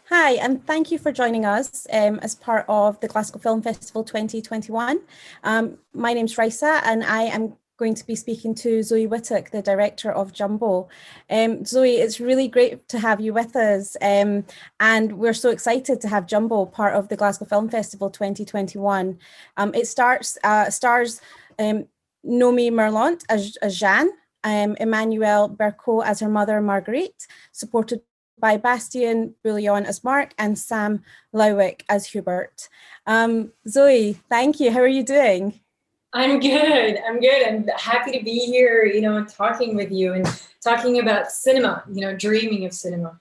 Hi, and thank you for joining us as part of the Glasgow Film Festival 2021. My name's Raisah, and I am going to be speaking to Zoé Wittock, the director of Jumbo. Zoe, it's really great to have you with us, and we're so excited to have Jumbo part of the Glasgow Film Festival 2021. It stars Nomi Merlant as Jeanne, Emmanuelle Bercot as her mother Marguerite, supported by Bastien Bouillon as Mark and Sam Lowick as Hubert. Zoe, thank you. How are you doing? I'm good. I'm happy to be here, talking with you and talking about cinema, dreaming of cinema.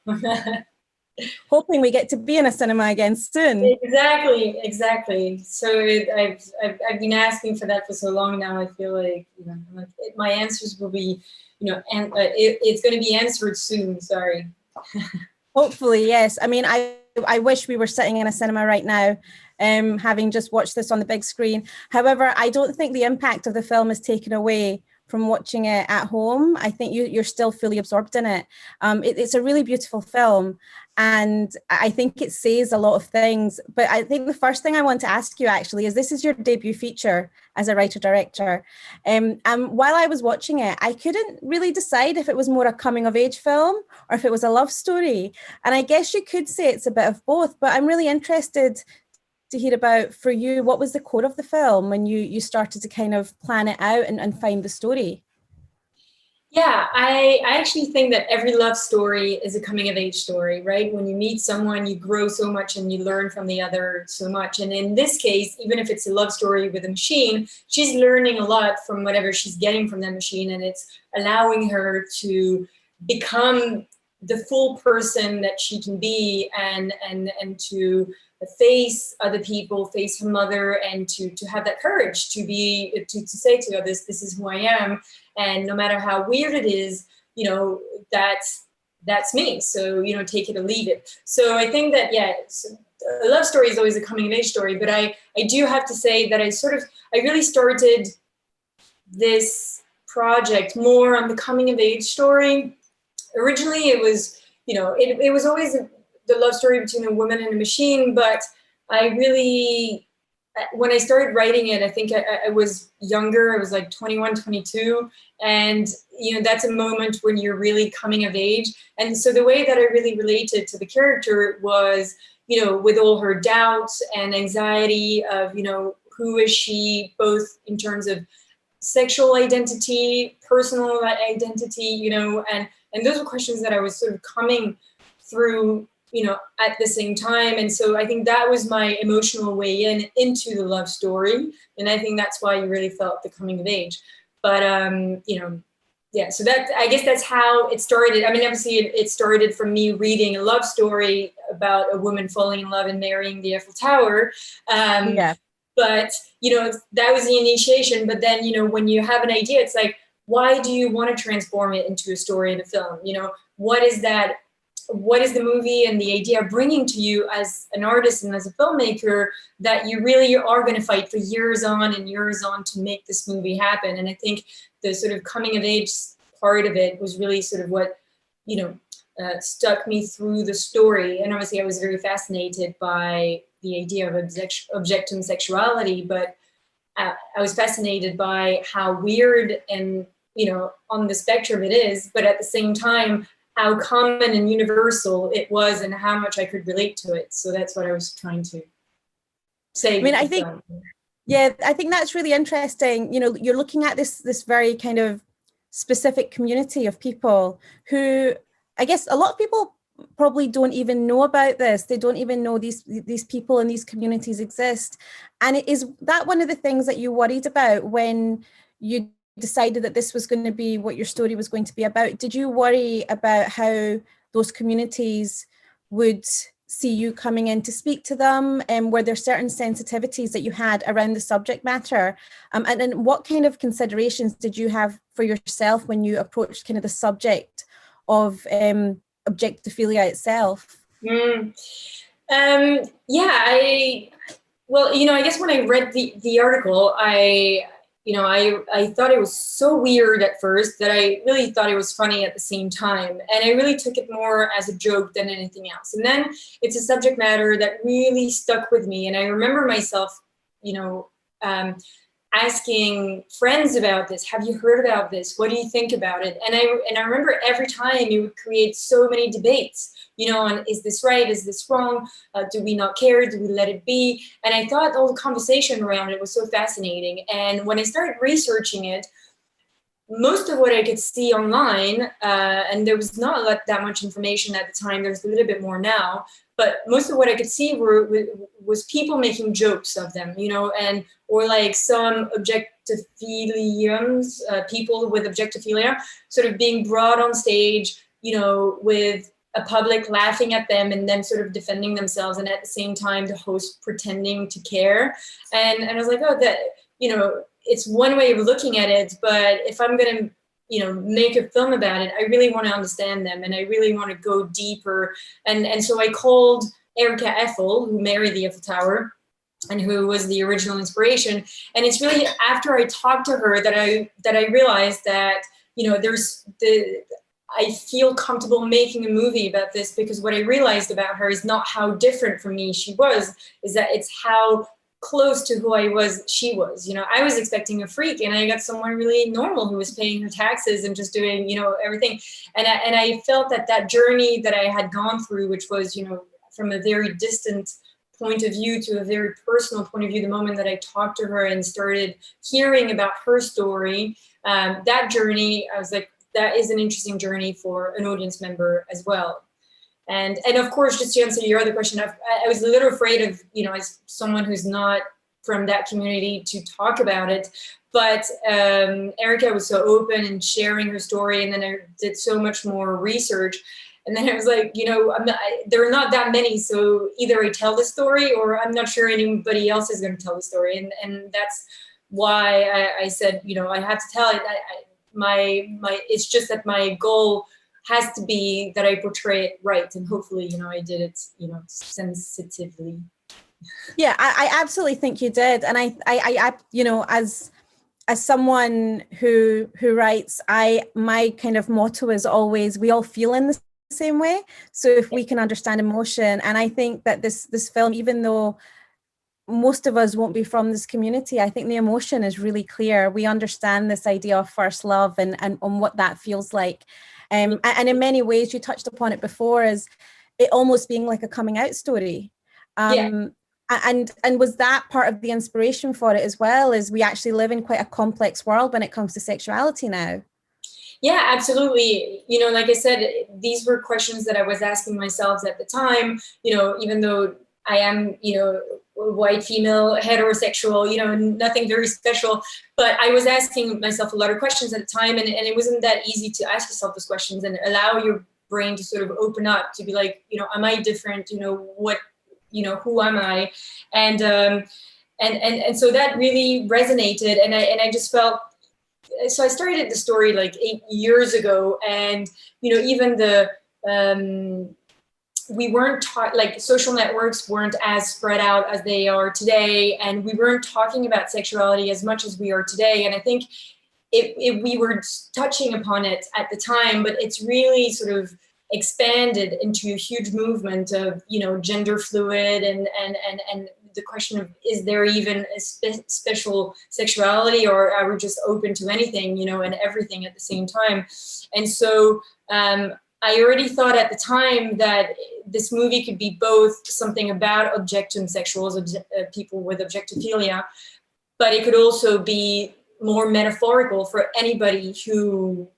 Hoping we get to be in a cinema again soon. Exactly. So I've been asking for that for so long now. I feel like, my answers will be, and it's going to be answered soon. Sorry. Hopefully, yes. I mean, I wish we were sitting in a cinema right now, having just watched this on the big screen. However, I don't think the impact of the film is taken away from watching it at home. I think you're still fully absorbed in it. It's a really beautiful film, and I think it says a lot of things. But I think the first thing I want to ask you actually is, this is your debut feature as a writer-director. And while I was watching it, I couldn't really decide if it was more a coming-of-age film or if it was a love story. And I guess you could say it's a bit of both, but I'm really interested to hear about, for you, what was the core of the film when you started to kind of plan it out and find the story? Yeah, I actually think that every love story is a coming of age story, right? When you meet someone, you grow so much and you learn from the other so much. And in this case, even if it's a love story with a machine, she's learning a lot from whatever she's getting from that machine. And it's allowing her to become the full person that she can be, and to face other people, face her mother, and to have that courage to be to say to others, this is who I am, and no matter how weird it is, that's me. So take it or leave it. So I think that a love story is always a coming of age story, but I do have to say that I really started this project more on the coming of age story. Originally, it was, it was always the love story between a woman and a machine, but I really, when I started writing it, I think I was younger. I was like 21, 22. And, that's a moment when you're really coming of age. And so the way that I really related to the character was, with all her doubts and anxiety of, who is she, both in terms of sexual identity, personal identity, and those were questions that I was sort of coming through, at the same time. And so I think that was my emotional way into the love story. And I think that's why you really felt the coming of age. But, so I guess that's how it started. I mean, obviously it started from me reading a love story about a woman falling in love and marrying the Eiffel Tower. But, that was the initiation. But then, when you have an idea, it's like, why do you want to transform it into a story in a film? What is that? What is the movie and the idea bringing to you as an artist and as a filmmaker that you really are going to fight for years on and years on to make this movie happen? And I think the sort of coming of age part of it was really sort of what, stuck me through the story. And obviously I was very fascinated by the idea of objectum sexuality, but I was fascinated by how weird and, on the spectrum it is, but at the same time, how common and universal it was and how much I could relate to it. So that's what I was trying to say. I mean, I think that's really interesting. You're looking at this very kind of specific community of people who, I guess a lot of people probably don't even know about this. They don't even know these people and these communities exist. And is that one of the things that you worried about when you decided that this was going to be what your story was going to be about? Did you worry about how those communities would see you coming in to speak to them? And were there certain sensitivities that you had around the subject matter? And what kind of considerations did you have for yourself when you approached kind of the subject of objectophilia itself? I guess when I read the article, I thought it was so weird at first that I really thought it was funny at the same time. And I really took it more as a joke than anything else. And then it's a subject matter that really stuck with me. And I remember myself, asking friends about this. Have you heard about this? What do you think about it? And I remember every time it would create so many debates, on is this right? Is this wrong? Do we not care? Do we let it be? And I thought all the conversation around it was so fascinating. And when I started researching it, most of what I could see online, and there was not that much information at the time, there's a little bit more now, but most of what I could see was people making jokes of them, or like some objectophilians, people with objectophilia, sort of being brought on stage, with a public laughing at them and then sort of defending themselves, and at the same time the host pretending to care. And I was like, oh, that, it's one way of looking at it, but if I'm going to, make a film about it, I really want to understand them and I really want to go deeper. And so I called Erica Eiffel, who married the Eiffel Tower and who was the original inspiration. And it's really after I talked to her that I realized that, I feel comfortable making a movie about this, because what I realized about her is not how different from me she was, is that it's how close to who I was she was. I was expecting a freak, and I got someone really normal who was paying her taxes and just doing, everything. And I felt that journey that I had gone through, which was, from a very distant point of view to a very personal point of view, the moment that I talked to her and started hearing about her story, that journey, I was like, that is an interesting journey for an audience member as well. And of course, just to answer your other question, I was a little afraid of, as someone who's not from that community, to talk about it. But Erica was so open and sharing her story, and then I did so much more research. And then I was like, there are not that many, so either I tell the story or I'm not sure anybody else is going to tell the story. And that's why I said, I have to tell it. It's just that my goal has to be that I portray it right, and hopefully, I did it, sensitively. Yeah, I absolutely think you did, and I as someone who writes, my kind of motto is always, we all feel in the same way. So if we can understand emotion, and I think that this film, even though most of us won't be from this community, I think the emotion is really clear. We understand this idea of first love and what that feels like. And in many ways, you touched upon it before, as it almost being like a coming out story. And was that part of the inspiration for it as well, as we actually live in quite a complex world when it comes to sexuality now? Yeah, absolutely. Like I said, these were questions that I was asking myself at the time, even though I am, white, female, heterosexual, nothing very special. But I was asking myself a lot of questions at the time, and it wasn't that easy to ask yourself those questions and allow your brain to sort of open up, to be like, am I different? What, who am I? And so that really resonated, and I just felt. So I started the story like 8 years ago, and even the we weren't taught, like, social networks weren't as spread out as they are today, and we weren't talking about sexuality as much as we are today. And I think we were touching upon it at the time, but it's really sort of expanded into a huge movement of gender fluid and the question of, is there even a special sexuality, or are we just open to anything, and everything at the same time? And so I already thought at the time that this movie could be both something about objectum sexuals, people with objectophilia, but it could also be more metaphorical for anybody who,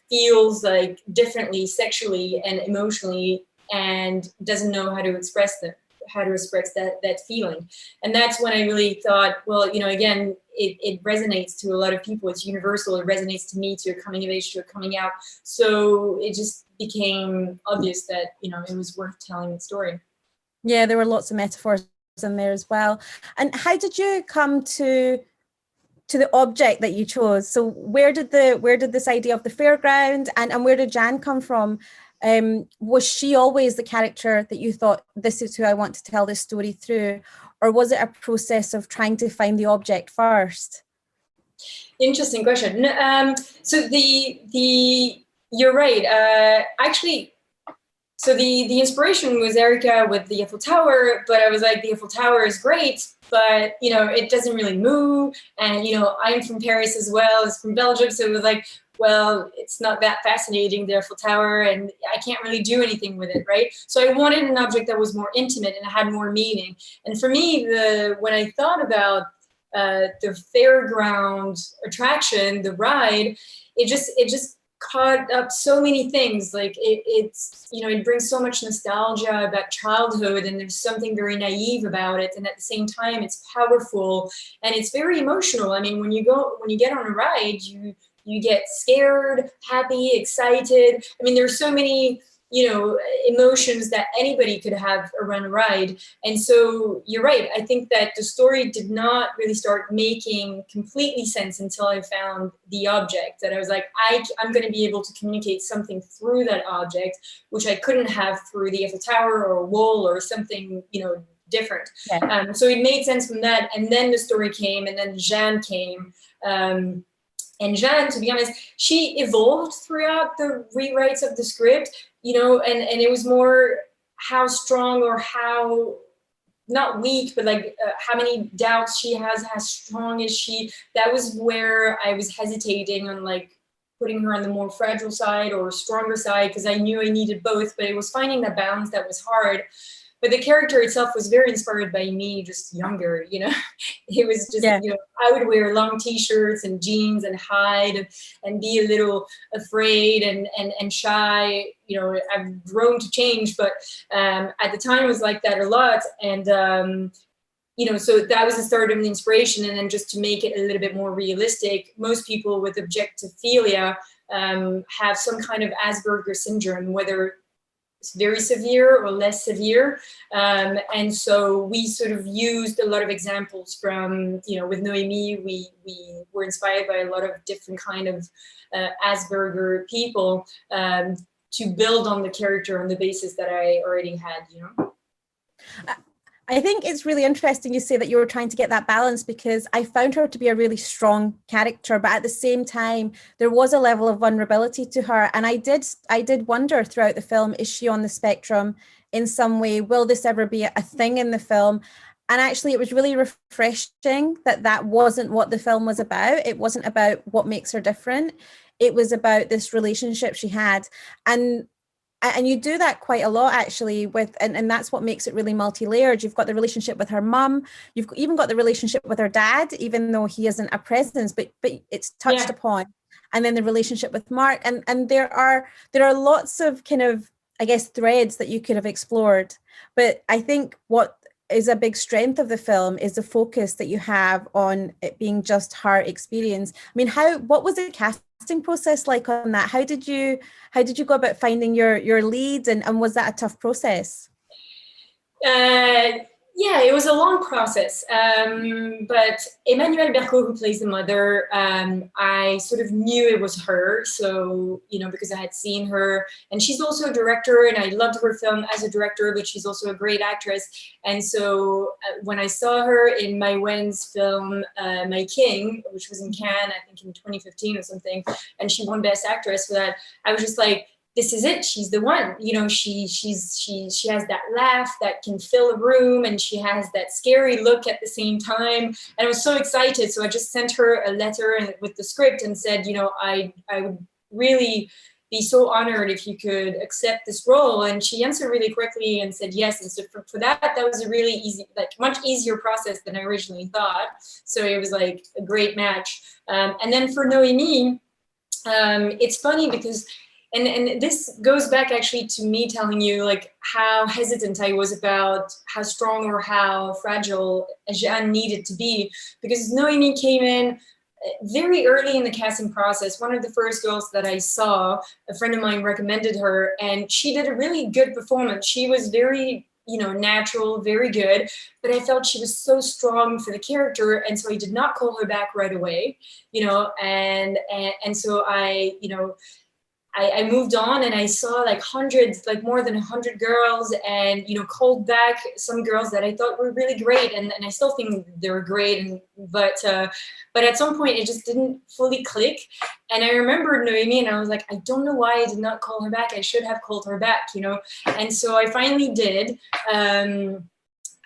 feels like differently sexually and emotionally and doesn't know how to express that feeling. And that's when I really thought, well, again, it resonates to a lot of people. It's universal. It resonates to me, to a coming of age, to a coming out. So it just became obvious that, it was worth telling the story. Yeah, there were lots of metaphors in there as well. And how did you come to the object that you chose? So where did this idea of the fairground and where did Jan come from? Was she always the character that you thought, this is who I want to tell this story through? Or was it a process of trying to find the object first? Interesting question. So you're right. Actually, so the inspiration was Erica with the Eiffel Tower, but I was like, the Eiffel Tower is great, but you know, it doesn't really move. And you know, I'm from Paris as well as from Belgium, so it was like, well, it's not that fascinating, the Eiffel Tower, and I can't really do anything with it, right? So I wanted an object that was more intimate and had more meaning. And for me, when I thought about the fairground attraction, the ride, it just caught up so many things. Like it's, you know, it brings so much nostalgia about childhood, and there's something very naive about it, and at the same time it's powerful and it's very emotional. I mean, when you get on a ride, you get scared, happy, excited. I mean, there's so many, you know, emotions that anybody could have around a ride. And so you're right. I think that the story did not really start making completely sense until I found the object, that I was like, I'm going to be able to communicate something through that object, which I couldn't have through the Eiffel Tower or a wall or something, you know, different. Yeah. So it made sense from that. And then the story came, and then Jeanne came. And Jeanne, to be honest, she evolved throughout the rewrites of the script, you know, and it was more how strong or how, not weak, but like how many doubts she has, how strong is she. That was where I was hesitating on like putting her on the more fragile side or stronger side, because I knew I needed both, but it was finding that balance that was hard. But the character itself was very inspired by me, just younger, you know. It was just, you know, I would wear long t-shirts and jeans and hide and be a little afraid and shy. You know, I've grown to change, but at the time it was like that a lot. And, you know, so that was the start of the inspiration. And then just to make it a little bit more realistic, most people with objectophilia have some kind of Asperger's syndrome, whether it's very severe or less severe. And so we sort of used a lot of examples from, you know, with Noémie, we were inspired by a lot of different kind of Asperger people to build on the character on the basis that I already had, you know. I think it's really interesting you say that you were trying to get that balance, because I found her to be a really strong character, but at the same time, there was a level of vulnerability to her. And I did wonder throughout the film, is she on the spectrum in some way? Will this ever be a thing in the film? And actually, it was really refreshing that wasn't what the film was about. It wasn't about what makes her different. It was about this relationship she had. And you do that quite a lot, actually, and that's what makes it really multi-layered. You've got the relationship with her mum. You've even got the relationship with her dad, even though he isn't a presence, but it's touched upon. And then the relationship with Mark. And there are lots of kind of, I guess, threads that you could have explored. But I think what is a big strength of the film is the focus that you have on it being just her experience. I mean, what was the casting process like on that? How did you go about finding your lead, and was that a tough process? Yeah, it was a long process. But Emmanuelle Berco, who plays the mother, I sort of knew it was her. So, you know, because I had seen her, and she's also a director, and I loved her film as a director, but she's also a great actress. And so when I saw her in Mai Wen's film, My King, which was in Cannes, I think in 2015 or something, and she won Best Actress for that, I was just like, this is it. She's the one. You know, she has that laugh that can fill a room, and she has that scary look at the same time. And I was so excited. So I just sent her a letter with the script and said, you know, I would really be so honored if you could accept this role. And she answered really quickly and said yes. And so for that was a really easy, like much easier process than I originally thought. So it was like a great match. And then for Noémie, it's funny because and this goes back actually to me telling you like how hesitant I was about how strong or how fragile Jeanne needed to be, because Noémie came in very early in the casting process. One of the first girls that I saw, a friend of mine recommended her, and she did a really good performance. She was very, you know, natural, very good, but I felt she was so strong for the character, and so I did not call her back right away, you know, and so I, you know, I moved on and I saw like hundreds, like more than 100 girls, and, you know, called back some girls that I thought were really great. And I still think they were great. But at some point it just didn't fully click. And I remembered Noemi and I was like, I don't know why I did not call her back. I should have called her back, you know? And so I finally did.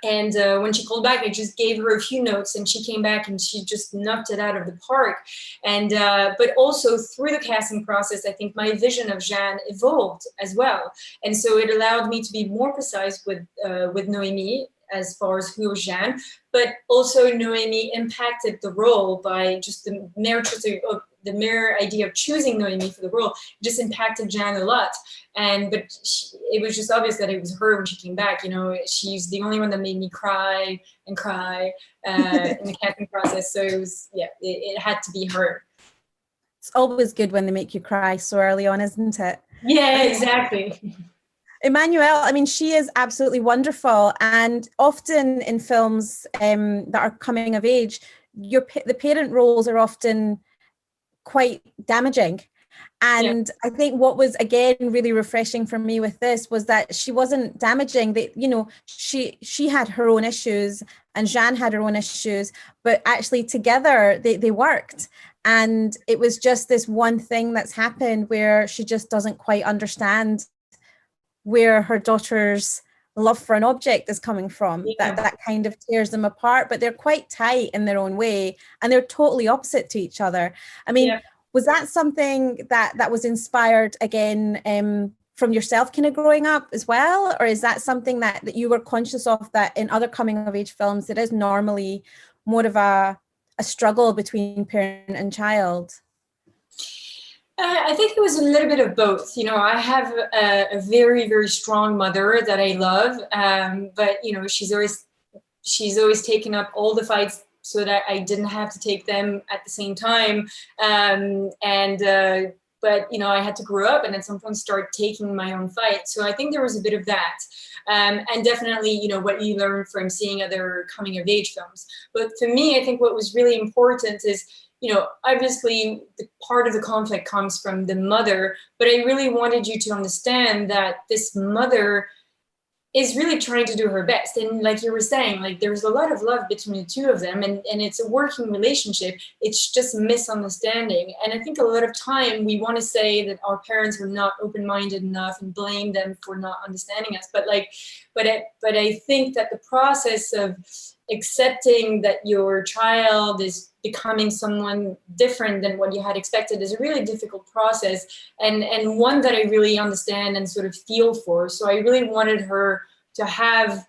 And when she called back, I just gave her a few notes and she came back and she just knocked it out of the park. And but also through the casting process, I think my vision of Jeanne evolved as well. And so it allowed me to be more precise with Noemi as far as who was Jeanne, but also Noemi impacted the role by just the mere idea of choosing Noemi for the role just impacted Jeanne a lot. But it was just obvious that it was her when she came back. You know, she's the only one that made me cry and cry in the casting process. So it was, yeah, it had to be her. It's always good when they make you cry so early on, isn't it? Yeah, exactly. Emmanuelle, I mean, she is absolutely wonderful. And often in films that are coming of age, the parent roles are often quite damaging. And yeah. I think what was, again, really refreshing for me with this was that she wasn't damaging. That, you know, she had her own issues and Jeanne had her own issues, but actually together they worked. And it was just this one thing that's happened where she just doesn't quite understand where her daughter's love for an object is coming from. Yeah. That kind of tears them apart, but they're quite tight in their own way and they're totally opposite to each other. I mean, yeah. Was that something that was inspired again from yourself kind of growing up as well? Or is that something that you were conscious of, that in other coming of age films, it is normally more of a struggle between parent and child? I think it was a little bit of both. You know, I have a very, very strong mother that I love, but, you know, she's always taken up all the fights so that I didn't have to take them at the same time. But, you know, I had to grow up and at some point start taking my own fight. So I think there was a bit of that. And definitely, you know, what you learn from seeing other coming of age films. But for me, I think what was really important is, you know, obviously the part of the conflict comes from the mother, but I really wanted you to understand that this mother is really trying to do her best. And like you were saying, like there's a lot of love between the two of them and it's a working relationship. It's just misunderstanding. And I think a lot of time we want to say that our parents are not open-minded enough and blame them for not understanding us. But I think that the process of accepting that your child is becoming someone different than what you had expected is a really difficult process and one that I really understand and sort of feel for. So I really wanted her to have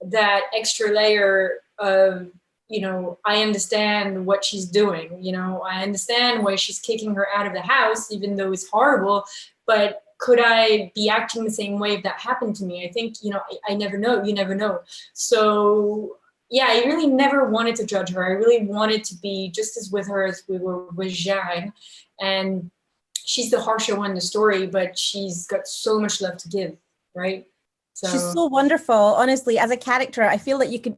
that extra layer of, you know, I understand what she's doing, you know, I understand why she's kicking her out of the house, even though it's horrible, but could I be acting the same way if that happened to me? I think, you know, I never know, you never know. So yeah, I really never wanted to judge her. I really wanted to be just as with her as we were with Jeanne. And she's the harsher one in the story, but she's got so much love to give, right? So. She's so wonderful. Honestly, as a character, I feel that you could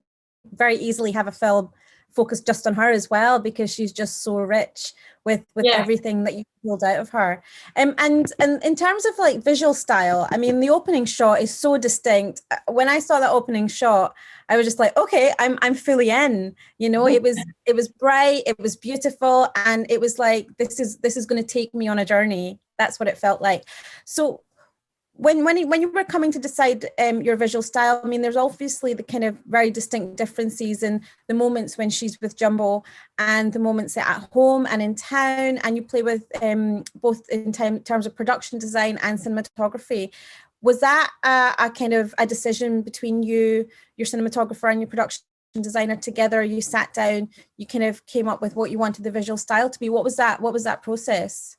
very easily have a film focused just on her as well, because she's just so rich with yeah. everything that you pulled out of her. And in terms of like visual style, I mean, the opening shot is so distinct. When I saw that opening shot, I was just like, okay, I'm fully in. You know, it was bright, it was beautiful, and it was like, this is going to take me on a journey. That's what it felt like. So when you were coming to decide your visual style, I mean, there's obviously the kind of very distinct differences in the moments when she's with Jumbo and the moments at home and in town, and you play with both in terms of production design and cinematography. Was that a kind of a decision between you, your cinematographer, and your production designer together? You sat down, you kind of came up with what you wanted the visual style to be. What was that process?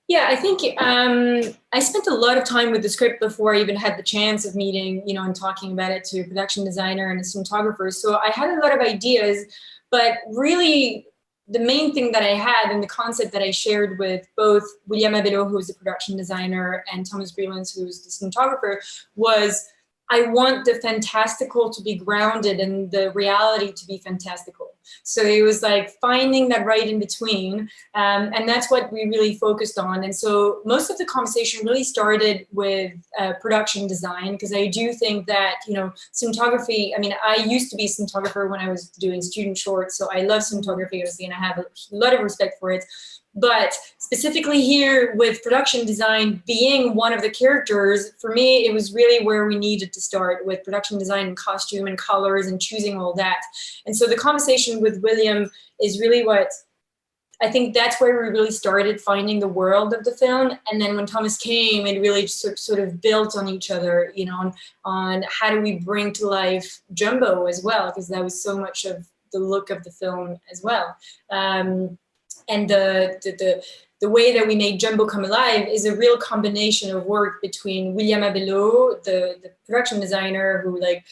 Yeah, I think I spent a lot of time with the script before I even had the chance of meeting, you know, and talking about it to a production designer and a cinematographer. So I had a lot of ideas, but really the main thing that I had and the concept that I shared with both William Abello, who's the production designer, and Thomas Brelands, who's the cinematographer, was I want the fantastical to be grounded and the reality to be fantastical. So it was like finding that right in between. And that's what we really focused on. And so most of the conversation really started with production design, because I do think that, you know, cinematography, I mean, I used to be a cinematographer when I was doing student shorts, so I love cinematography, obviously, and I have a lot of respect for it. But specifically here with production design being one of the characters, for me, it was really where we needed to start with production design and costume and colors and choosing all that. And so the conversation with William is really what, I think that's where we really started finding the world of the film. And then when Thomas came, it really sort of built on each other, you know, on how do we bring to life Jumbo as well, because that was so much of the look of the film as well. And the way that we made Jumbo come alive is a real combination of work between William Abelot, the production designer, who like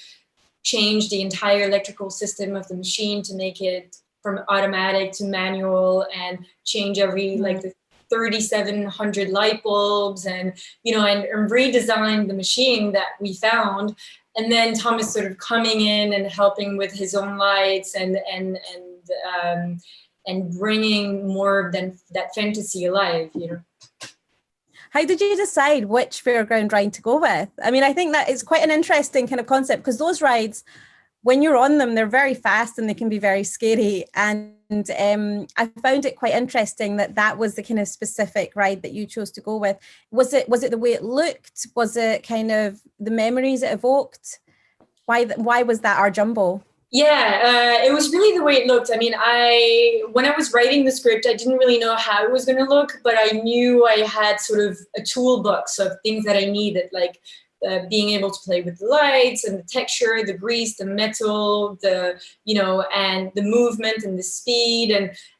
changed the entire electrical system of the machine to make it from automatic to manual, and change every like the 3,700 light bulbs, and you know, and redesigned the machine that we found. And then Thomas sort of coming in and helping with his own lights and bringing more than that fantasy alive, you know. How did you decide which fairground ride to go with? I mean, I think that is quite an interesting kind of concept, because those rides, when you're on them, they're very fast and they can be very scary. And I found it quite interesting that that was the kind of specific ride that you chose to go with. Was it the way it looked? Was it kind of the memories it evoked? Why was that our Jumbo? Yeah, it was really the way it looked. I mean, when I was writing the script, I didn't really know how it was going to look, but I knew I had sort of a toolbox of things that I needed, like being able to play with the lights and the texture, the grease, the metal, you know, and the movement and the speed.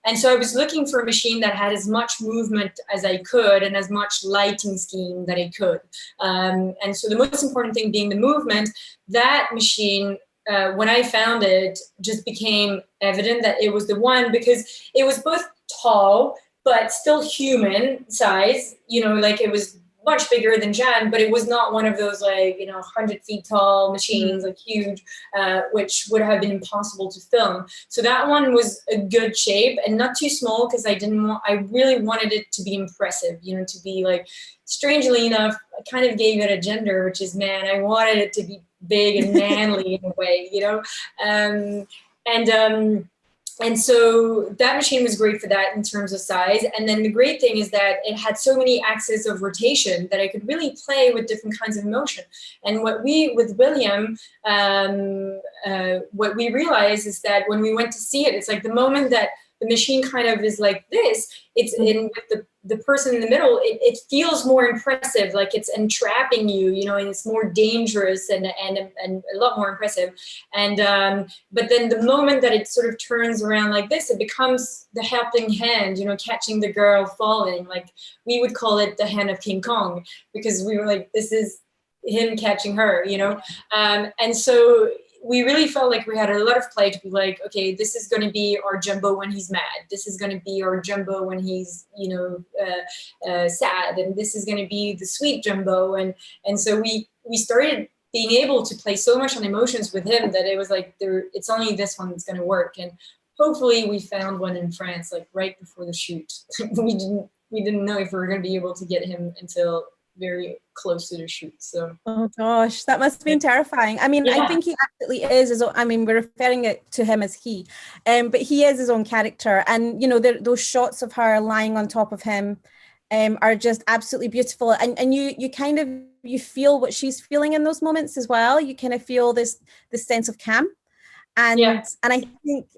And so I was looking for a machine that had as much movement as I could and as much lighting scheme that I could. And so the most important thing being the movement. That machine, when I found it, just became evident that it was the one, because it was both tall but still human size, you know, like it was much bigger than Jan, but it was not one of those like, you know, 100 feet tall machines, like huge, which would have been impossible to film. So that one was a good shape and not too small, because I really wanted it to be impressive, you know, to be like, strangely enough, I kind of gave it a gender, which is man. I wanted it to be big and manly in a way, you know? And so that machine was great for that in terms of size. And then the great thing is that it had so many axes of rotation that I could really play with different kinds of motion. And with William, what we realized is that when we went to see it, it's like the moment that the machine kind of is like this, it's in with the person in the middle, it feels more impressive, like it's entrapping you, you know, and it's more dangerous and a lot more impressive. And but then the moment that it sort of turns around like this, it becomes the helping hand, you know, catching the girl falling. Like we would call it the hand of King Kong, because we were like, this is him catching her, you know. And so we really felt like we had a lot of play to be like, okay, this is going to be our Jumbo when he's mad. This is going to be our Jumbo when he's, you know, sad. And this is going to be the sweet Jumbo. And so we started being able to play so much on emotions with him that it was like, it's only this one that's going to work. And hopefully we found one in France, like right before the shoot. we didn't know if we were going to be able to get him until very close to the shoot. So oh gosh, that must have been terrifying. I mean, yeah. I think he absolutely is his own, I mean, we're referring it to him as he, but he is his own character. And you know, those shots of her lying on top of him are just absolutely beautiful. And you kind of, you feel what she's feeling in those moments as well. You kind of feel this sense of calm. And and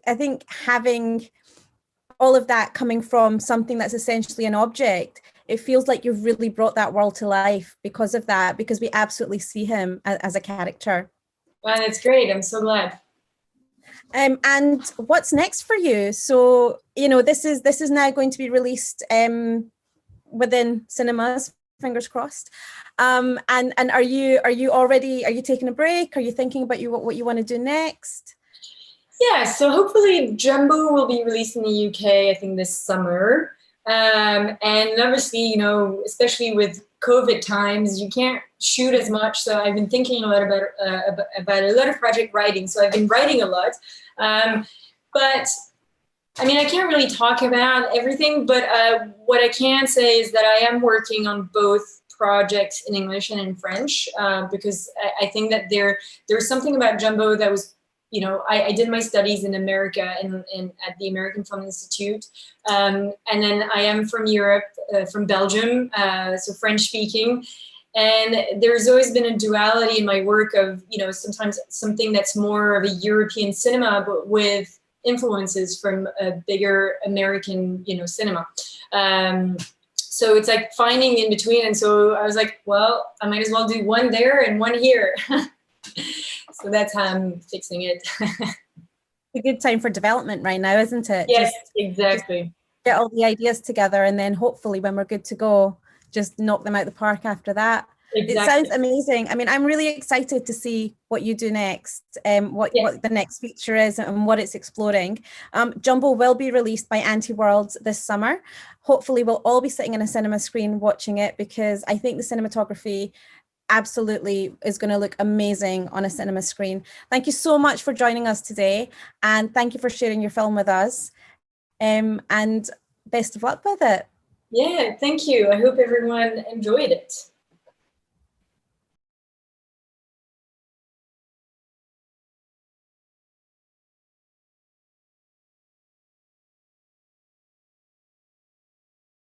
I think having all of that coming from something that's essentially an object, it feels like you've really brought that world to life because of that, because we absolutely see him as a character. Wow, that's great. I'm so glad. And what's next for you? So, you know, this is now going to be released within cinemas, fingers crossed. And are you taking a break? Are you thinking about what you want to do next? Yeah, so hopefully Jumbo will be released in the UK, I think this summer. And obviously, you know, especially with COVID times, you can't shoot as much. So I've been thinking a lot about a lot of project writing. So I've been writing a lot. But I mean, I can't really talk about everything, but what I can say is that I am working on both projects in English and in French, because I think that there's something about Jumbo that was, you know, I did my studies in America and at the American Film Institute, and then I am from Europe, from Belgium, so French speaking. And there's always been a duality in my work of, you know, sometimes something that's more of a European cinema, but with influences from a bigger American, you know, cinema. So it's like finding in between. And so I was like, well, I might as well do one there and one here. So that's how I'm fixing it. A good time for development right now, isn't it? Yes, exactly. Just get all the ideas together, and then hopefully when we're good to go, just knock them out the park after that. Exactly. It sounds amazing. I mean, I'm really excited to see what you do next, what the next feature is and what it's exploring. Jumbo will be released by Anti-Worlds this summer. Hopefully we'll all be sitting in a cinema screen watching it, because I think the cinematography absolutely is going to look amazing on a cinema screen. Thank you so much for joining us today, and thank you for sharing your film with us, and best of luck with it. Yeah, thank you. I hope everyone enjoyed it.